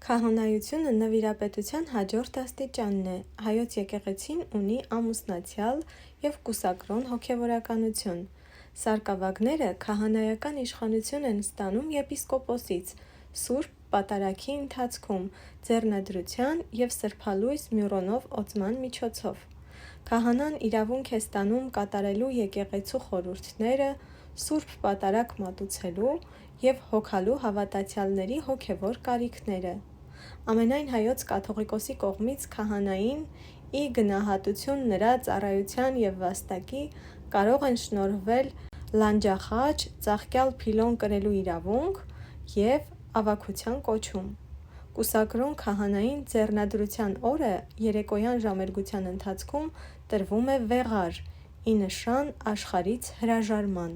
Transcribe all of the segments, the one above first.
Քահանայությունը նվիրապետության հաջորդ աստիճանն է։ Հայոց եկեղեցին ունի ամուսնացյալ և կուսակրոն հոգևորականություն։ Սարկավագները քահանայական իշխանություն են ստանում եպիսկոպոսից սուրբ պատարագի ընթացքում ձեռնադրության և սրբալույս մյուրոնով օծման միջոցով։ Քահանան իրավունք է ստանում կատարելու եկեղեցու խորհուրդները, սուրբ պատարագ մատուցելու և հոգալու հավատացյալների հոգևոր կարիքները։ Ամենայն Հայոց կաթողիկոսի կողմից քահանային, ի գնահատություն նրա ծառայության և վաստակի, կարող են շնորհվել լանջախաչ, ծաղկյալ փիլոն կրելու իրավունք և ավագության կոչում։ Կուսակրոն քահանային ձեռնադրության օրը երեկոյան ժամերգության ընթացքում տրվում է վեղար՝ ի նշան աշխարհից հրաժարման։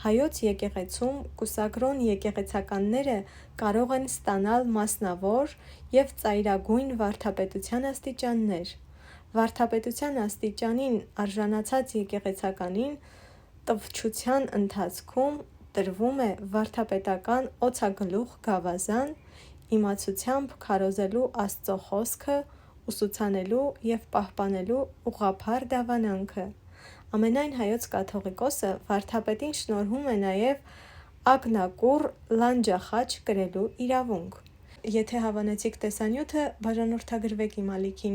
Հայոց եկեղեցում կուսակրոն եկեղեցականները կարող են ստանալ մասնավոր և ծայրագույն վարդապետության աստիճաններ։ Վարդապետության աստիճանին արժանացած եկեղեցականին տվչության ընթացքում տրվում է վարդապետական օձագլուխ գավազան՝ իմացությամբ քարոզելու Աստծո խոսքը, ուսուցանելու և պահպանելու ուղղափառ դավանանքը։ Ամենայն Հայոց կաթողիկոսը վարդապետին շնորհում է նաև ակնակուռ լանջախաչ կրելու իրավունք։ Եթե հավանեցիք տեսանյութը, բաժանորդագրվեք իմ ալիքին։